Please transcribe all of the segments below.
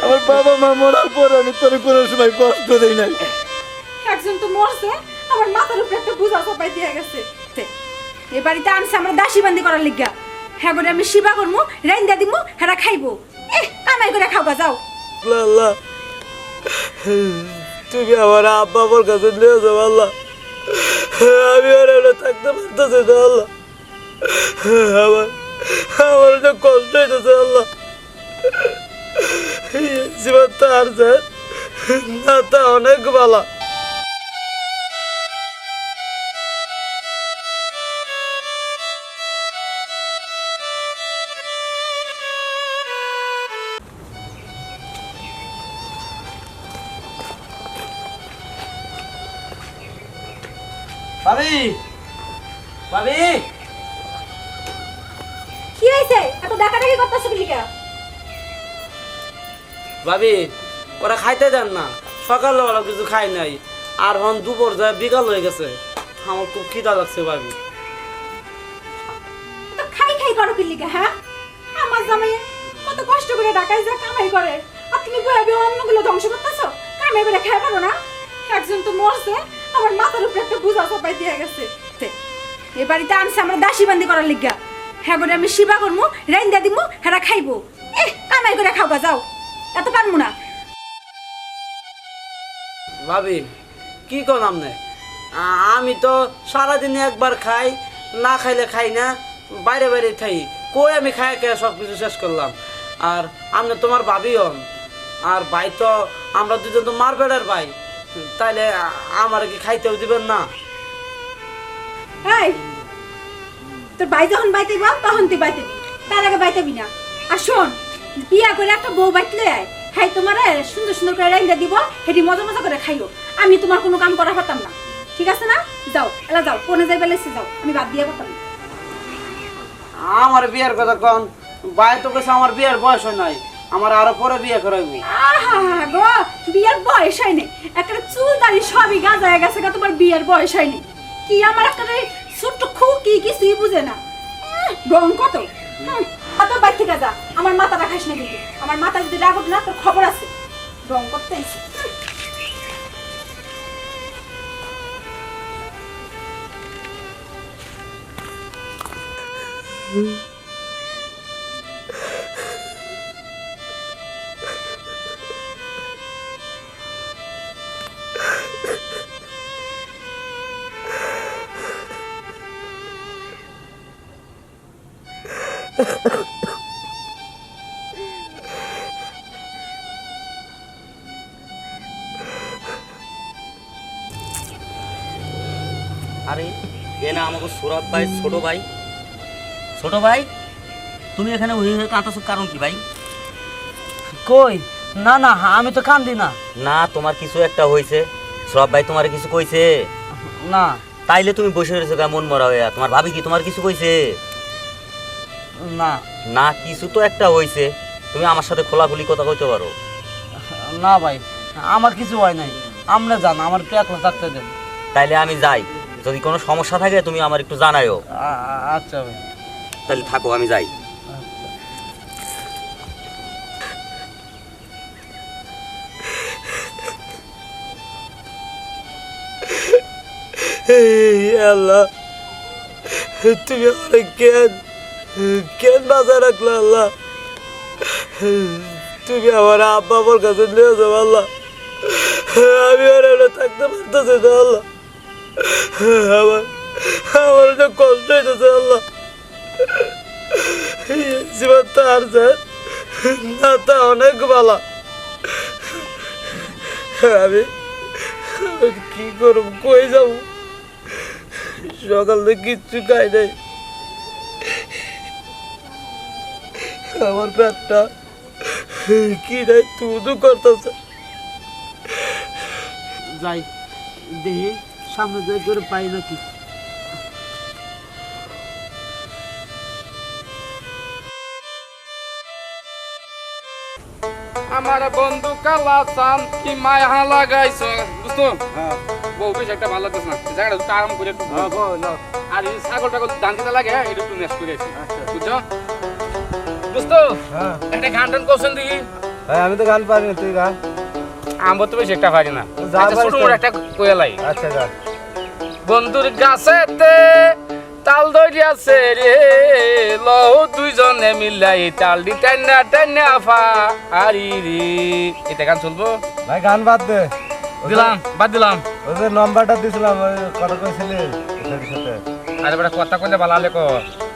আমার বাবা মা মরার পর আমি তোর কোনো সময় কষ্ট দেই নাই। একজন তো মরছে, আমার মাথার উপরে একটা বোঝা চাপাই দিয়ে গেছে। এ বাড়িতে আনছে আমরা দাসী বান্দি করার লিগা। হ্যাঁ করে আমি সেবা করবো, রাইন্দা দিব, হ্যাঁ খাইবো। কামাই করে খাওয়া যাও। আল্লাহ তুমি আমার আব্বা আমার কাছে নিয়ে যাও আল্লাহ, আমি আর এখানে থাকতে পারতেছি না আল্লাহ, আমার আমার যে কষ্ট হইতেছে আল্লাহ, জীবন তো আর যায় না, তা অনেক ভালো। ভাবি ভাবি কি হয়েছে? এত ডাকাডাকি করতেছ কি লিগা? ভাবি ওরা খাইতে দেন না, সকালবেলা কিছু খাই নাই, আর হন দুপুর যায় বিকাল হয়ে গেছে, আমার খুব খিদা লাগছে ভাবি। তো খাই খাই করো কি লিগা? হ্যাঁ, আমার জামাই কত কষ্ট করে ঢাকায় যা কামাই করে, আর তুমি বইবে অন্যগুলো ধ্বংস করতেছো। কামাই করে খেয়ে পারো না? একজন তো মরছে, আমার মাথার উপরে একটা বোঝা চাপাই দিয়ে গেছে। এ বাড়িতে আনছে আমরা দাসী বান্দি করার লিগা। হ্যাঁ করে আমি সেবা করবো, রাইন্দা দিব, হ্যাঁ খাইবো। কামাই করে খাওয়া যাও, এত পারবো না। ভাবি কি করলাম না, আমি তো সারাদিনে একবার খাই, না খাইলে খাই না, বাইরে বাইরে খাই, কই আমি খাই খাই সব কিছু শেষ করলাম। আর আপনি তোমার ভাবি হন, আর ভাই তো আমরা দুজন তো মার বেড়ার ভাই, তাইলে আমার কি খাইতেও দিবেন না? এই তোর ভাই যখন বাইতে গেল তখন তুই বাইতে দিবি, তার আগে বাইতেবি না। আর শোন, বিয়া করে একটা বউ বাইতলে আয়, হ্যাঁ তোমার সুন্দর সুন্দর করে রাইন্দা দিব, হেঁটি মজা মজা করে খাইও। আমি তোমার কোনো কাম করা পারতাম না, ঠিক আছে না? যাও এলা যাও, কোনে যাই বেলেছে যাও, আমি বাদ দিয়া করতাম না। আমার বিয়ের কথা কন, ভাই তো কেছে আমার বিয়ের বয়স হয় নাই, আমার আরো পরে বিয়ে করাইবো। আহা গো, বিয়ের বয়স হয়নি, একটা চুল দাড়ি সবই গাঁজা হয়ে গেছে, তোমার বিয়ের বয়স হয়নি। কি আমার একটা ছোট্ট খুকি কিছুই বুঝে না, রং কত। কত বাইর থেকে যা, আমার মাথাটা খাইস না কিন্তু, আমার মাথা যদি রাগ ওঠে না তোর খবর আছে। রং করতে আইছে। আরে এ না আমাকে সৌরভ ভাই, ছোট ভাই। ছোট ভাই তুমি এখানে কাঁদতেছো কারণ কি ভাই? কই না না, আমি তো কান্দি না। না তোমার কিছু একটা হয়েছে, সৌরভ ভাই তোমার কিছু কইছে? না। তাইলে তুমি বসে রয়েছো মন মরা হইয়া? তোমার ভাবি কি তোমার কিছু কইছে? না না, কিছু তো একটা হয়েছে, তুমি আমার সাথে খোলাখুলি কথা কইতে পারো। না ভাই, আমার কিছু হয় নাই, আমরা জান, আমার একটু একলা থাকতে দেন। তাইলে আমি যাই, যদি কোনো সমস্যা থাকে তুমি আমার একটু জানাইও। আচ্ছা ভাই, তাহলে থাকো, আমি যাই। আল্লাহ তুমি আমার কেন কেন বাজায় রাখলো আল্লাহ, তুমি আমার আব্বা আমার কাছে নিয়ে যাও আল্লাহ, আমি আর এখানে থাকতে পারতেছি না আল্লাহ, আমার আমার যে কষ্ট হইতেছে আল্লাহ, জীবন তো আর যায় না, তা অনেক ভালো। আমি কি করব, কই যাব? সকাল থেকে কিচ্ছু খাই নাই, আমার পেটটা কি নাই তুদু করতেছে। যাই দেখি সামনে যাই করে পাই নাকি। আমার বন্ধু কালা চান কি মায়া লাগাইছে বুঝতো, বউ বেশ একটা ভালো লাগতেছে না জায়গাটা একটু আরাম করে একটু আর এই ছাগল টাগল ধান খেতে লাগে এটা একটু নেস করে আসি বুঝছো দোস্ত একটা গান টান করছেন দেখি হ্যাঁ আমি তো গান পারি না, তুই গান। আমার তো বেশ একটা পারি না যা আচ্ছা, ছোট পারিস মোটো তাই। একটা কোয়েলাই আচ্ছা গান। বন্ধুর গাছেতে তাল ধরিয়াছে রে লও দুইজনে মিলাই তালডি টাইনা টাইনা ফা আরি রে এটা গান চলবো ভাই গান বাদ দে। দিলাম বাদ দিলাম ওই যে নম্বরটা দিছিলাম, ওই কথা কইছিলি ওটার সাথে। আরে বেটা কথা কইলে ভালো লেখো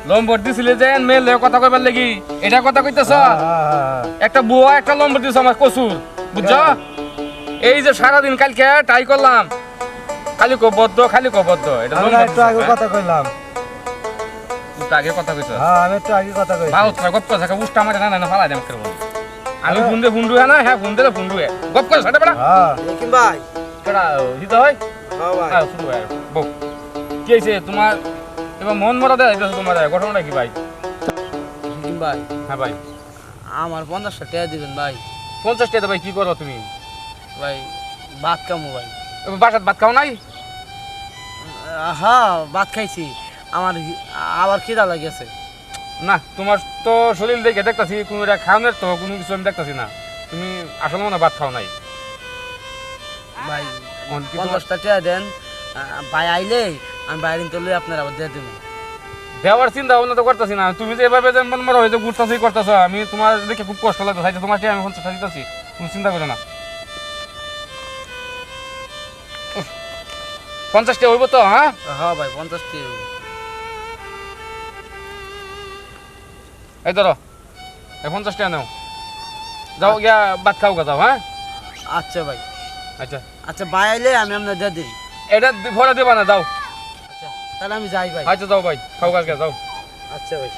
লম্বর দিছিলে যে মেলে কথা কইবার লাগি এটা কথা কইতেছ একটা বুয়া একটা লম্বর দিছ আমার কসুর বুঝছো এই যে সারাদিন কালকে ট্রাই করলাম খালি কবদ্ধ খালি কবদ্ধ এটা আমি লম্বর একটু আগে কথা কইলাম। তুই আগে কথা কইছ হ্যাঁ আমি একটু আগে কথা কইছি। ভাও তোমার গপ কথা উষ্টা মারে না না ফালা দেম করব আমি ফোন দে ফুন্ডু হ্যাঁ না হ্যাঁ ফোন দে ফুন্ডু গপ করে সাথে বেটা হ্যাঁ দেখিম ভাই। কেডা হিত হয় হ্যাঁ ভাই। হ্যাঁ শুরু হয় বউ কি হইছে তোমার এবার মন মরা দেয় তোমার ঘটনাটা কি ভাই দেখিম ভাই, হ্যাঁ ভাই আমার 50 টাকা দিবেন ভাই। 50 টাকা ভাই কি করো তুমি ভাই ভাত কামো ভাই। এবার বাসাত ভাত খাও নাই হ্যাঁ ভাত খাইছি, আমার আবার খিদা লাগিয়েছে। না তোমার তো শরীর দেখে দেখতেছি কোনো এটা খাওয়ানোর তো কোনো কিছু আমি দেখতেছি না তুমি আসলে মনে হয় ভাত খাও নাই ভাই কি তোমার- 50 টাকা দেন, ভাই আইলে আমি বাইরে তো লই আপনার আবার দিয়ে দেবো। দেওয়ার চিন্তা ভাবনা তো করতেছি না তুমি যে এভাবে যে মন মরা হয়েছে ঘুরতেছি করতেছ আমি তোমার দেখে খুব কষ্ট লাগতেছে তোমার টাকা আমি 50 টাকা দিতেছি তুমি চিন্তা করো না 50 টাকা হইব তো হ্যাঁ হ্যাঁ ভাই 50 টাকা। এই ধরো এই 50 টাকা নাও যাও গিয়া ভাত খাও গা যাও হ্যাঁ আচ্ছা ভাই, আচ্ছা আচ্ছা ভাই আইলে আমি আপনার দিয়ে দিই। এটা ভরা দেবা না যাও আচ্ছা তাহলে আমি যাই ভাই। আচ্ছা যাও ভাই খাও গা যাও আচ্ছা ভাই।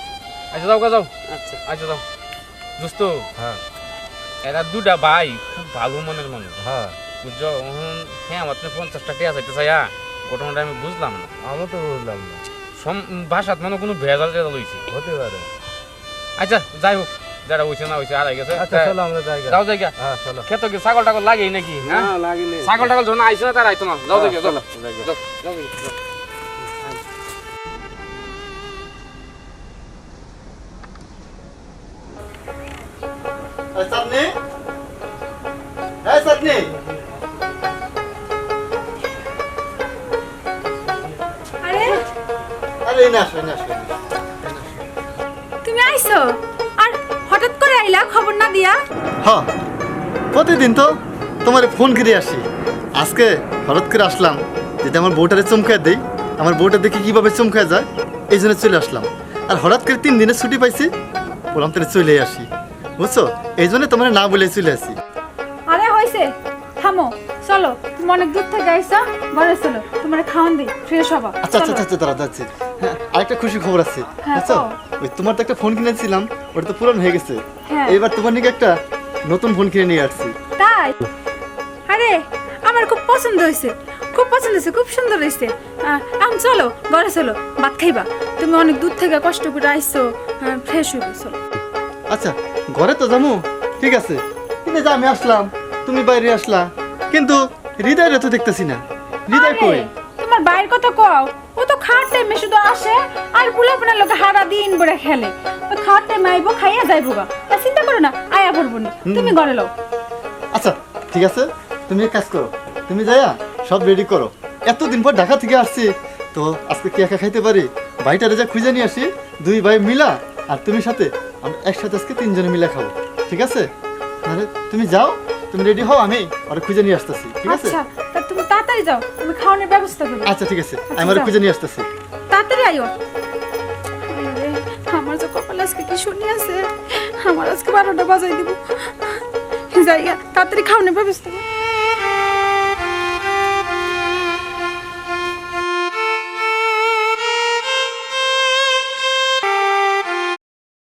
আচ্ছা যাও গা যাও আচ্ছা আচ্ছা যাও দোস্ত হ্যাঁ এরা দুটা ভাই খুব ভালো মনের মানুষ হ্যাঁ বুঝছো হ্যাঁ আমার 50 টাকা চাইতে চাই ঘটনাটা আমি বুঝলাম না আমি তো বুঝলাম না, ভাষাত মানে কোনো ভেজাল টেজাল হয়েছে হতে পারে। আচ্ছা যাই হোক যারা হয়েছে না হয়েছে আর গেছে আচ্ছা চলো আমরা জায়গা। যাও জায়গা হ্যাঁ চলো। খেত কি ছাগল টাগল লাগেই নাকি হ্যাঁ লাগিলে ছাগল টাগল যখন আইসো না তার আইতো না যাও জায়গা চলো জায়গা। যাও যাও জায়গা, যাও। চাটনি, হ্যাঁ চাটনি। আরে আরে না আসো না আসো। তুমি আইছো আর হঠাৎ করে আইলা খবর না দিয়া? হ্যাঁ প্রতিদিন তো তোমার ফোন করে আসি, আজকে হঠাৎ করে আসলাম যদি আমার বউটারে চমকায় দেই, আমার বউটা দেখে কীভাবে চমকায় যায় এই জন্য চলে আসলাম। আর হঠাৎ করে 3 দিনের ছুটি পাইছি, বললাম তাহলে চলে আসি, বুঝছো, এই জন্য তোমার না বলে চলে আসি। আরে হইছে, থামো, চলো, তুমি অনেক দূর থেকে আইছো, ঘরে চলো, তোমার খাওয়ান দিই, ফ্রেশ হবা। আচ্ছা আচ্ছা আচ্ছা দাঁড়া যাচ্ছি। হ্যাঁ আরেকটা খুশি খবর আছে, হ্যাঁ, বুঝছো, কও। ওই তোমার তো একটা ফোন কিনেছিলাম, ওটা তো পুরান হয়ে গেছে, হ্যাঁ। এইবার তোমার নাকি একটা নতুন ফোন কিনে নিয়ে আসছি। তাই? আরে আমার খুব পছন্দ হয়েছে, খুব পছন্দ হয়েছে, খুব সুন্দর হয়েছে। এখন চলো ঘরে চলো, ভাত খাইবা, তুমি অনেক দূর থেকে কষ্ট করে আইছো, ফ্রেশ হইবে, চলো। আচ্ছা ঘরে তো যাবো, ঠিক আছে, কিন্তু যা আমি আসলাম তুমি বাইরে আসলা, কিন্তু হৃদয়টা তো দেখতেছি না, হৃদয় আরে, কই? তোমার বাইরের কথা কও, ও তো খাওয়ার টাইমে শুধু আসে আর পোলাপনের লোকে হারা দিন বলে খেলে, ওই খাওয়ার টাইমে আইবো, খাইয়া যাইবো গা, তা চিন্তা করো না, আয়া পড়বো না, তুমি ঘরে লও। আচ্ছা ঠিক আছে, তুমি এক কাজ করো, তুমি যাইয়া সব রেডি করো, এতদিন পর ঢাকা থেকে আসছি তো আজকে কি একা খাইতে পারি, ভাইটারে যা খুঁজে নিয়ে আসি, 2 ভাই মিলা আর তুমি সাথে, আমরা একসাথে আজকে 3 জনে মিলে খাবো, ঠিক আছে? তাহলে তুমি যাও, তুমি রেডি হও, আমি আর খুঁজে নিয়ে আসতেছি, ঠিক আছে? আচ্ছা, তা তুমি তাড়াতাড়ি যাও, তুমি খাওয়ানোর ব্যবস্থা করো। আচ্ছা ঠিক আছে, আমি আর যাও। খুঁজে নিয়ে আসতেছি। তাড়াতাড়ি আইও। আরে, আমার যে কপালে আজকে কি শুনি আছে, আমার আজকে 12টা বাজাই দিব। যাইয়া তাড়াতাড়ি খাওয়ানোর ব্যবস্থা করো।